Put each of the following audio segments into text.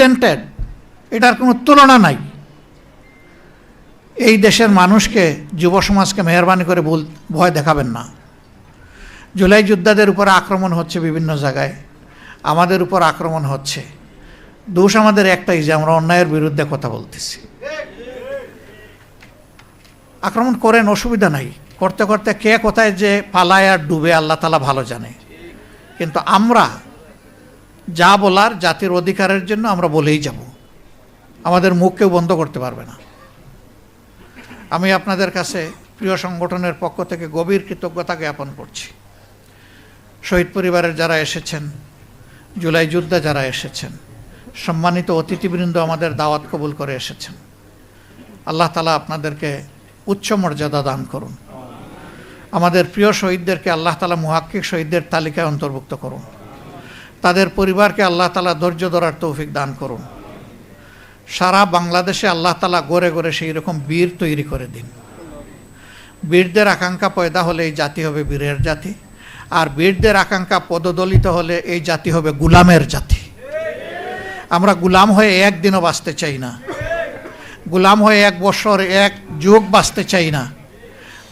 Talented, এটার কোনো তুলনা নাই। এই দেশের মানুষকে, যুব সমাজকে মেহরবানি করে ভয় দেখাবেন না। জুলাই যোদ্ধাদের উপর আক্রমণ হচ্ছে বিভিন্ন জায়গায়, আমাদের উপর আক্রমণ হচ্ছে। দোষ আমাদের একটাই যে আমরা অন্যায়ের বিরুদ্ধে কথা বলতেছি। আক্রমণ করেন, অসুবিধা নাই। করতে করতে কে কোথায় যে পালায় আর ডুবে আল্লাহ তাআলা ভালো জানে। কিন্তু আমরা যা বলার জাতির অধিকারের জন্য আমরা বলেই যাব, আমাদের মুখ কেউ বন্ধ করতে পারবে না। আমি আপনাদের কাছে প্রিয় সংগঠনের পক্ষ থেকে গভীর কৃতজ্ঞতা জ্ঞাপন করছি। শহীদ পরিবারের যারা এসেছেন, জুলাই যোদ্ধা যারা এসেছেন, সম্মানিত অতিথিবৃন্দ আমাদের দাওয়াত কবুল করে এসেছেন, আল্লাহ তাআলা আপনাদেরকে উচ্চ মর্যাদা দান করুন। আমাদের প্রিয় শহীদদেরকে আল্লাহ তাআলা মুহাক্কিক শহীদদের তালিকায় অন্তর্ভুক্ত করুন। তাদের পরিবারকে আল্লাহ তাআলা ধৈর্য ধরার তৌফিক দান করুন। সারা বাংলাদেশে আল্লাহ তাআলা গড়ে গড়ে সেই রকম বীর তৈরি করে দিন। বীরদের আকাঙ্ক্ষা পয়দা হলে এই জাতি হবে বীরের জাতি, আর বীরদের আকাঙ্ক্ষা পদদলিত হলে এই জাতি হবে গুলামের জাতি। আমরা গুলাম হয়ে একদিনও বাঁচতে চাই না, গুলাম হয়ে 1 বছর 1 যুগ বাঁচতে চাই না,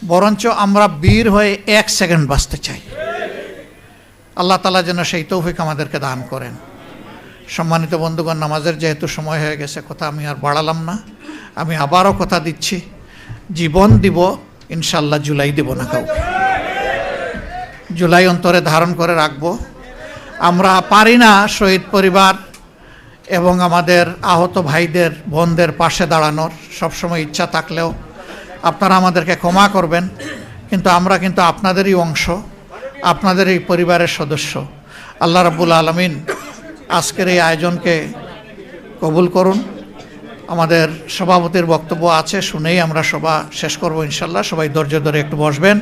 বরঞ্চ আমরা বীর হয়ে 1 সেকেন্ড বাঁচতে চাই। আল্লাহ তাআলা যেন সেই তৌফিক আমাদেরকে দান করেন। সম্মানিত বন্ধুগণ, নামাজের যেহেতু সময় হয়ে গেছে, কথা আমি আর বাড়ালাম না। আমি আবারও কথা দিচ্ছি, জীবন দিব ইনশাল্লাহ, জুলাই দেব না কাউকে। জুলাই অন্তরে ধারণ করে রাখব। আমরা পারি না শহীদ পরিবার এবং আমাদের আহত ভাইদের বোনদের পাশে দাঁড়ানোর, সবসময় ইচ্ছা থাকলেও আপনারা আমাদেরকে ক্ষমা করবেন। কিন্তু আমরা কিন্তু আপনাদেরই অংশ, আপনাদের এই পরিবারের সদস্য। আল্লাহ রাব্বুল আলামিন আজকের এই আয়োজনকে কবুল করুন। আমাদের সভাপতির বক্তব্য আছে, শুনেই আমরা সভা শেষ করব ইনশাল্লাহ। সবাই ধৈর্য ধরে একটু বসবেন।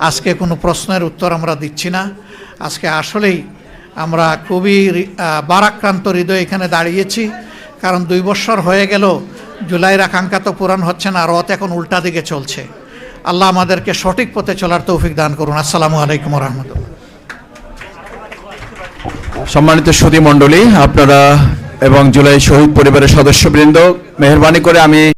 আজকে কোনো প্রশ্নের উত্তর আমরা দিচ্ছি না। আজকে আসলেই আমরা খুবই বারাক্রান্ত হৃদয়ে এখানে দাঁড়িয়েছি, কারণ 2 বছর হয়ে গেল জুলাইয়ের আকাঙ্ক্ষা তো পূরণ হচ্ছে না, রথ এখন উল্টা দিকে চলছে। আল্লাহ আমাদেরকে সঠিক পথে চলার তৌফিক দান করুন। আসসালামু আলাইকুম ওয়া রাহমাতুল্লাহ। সম্মানিত সুধী মণ্ডলী, আপনারা এবং জুলাই শহীদ পরিবারের সদস্যবৃন্দ, মেহরবানি করে আমি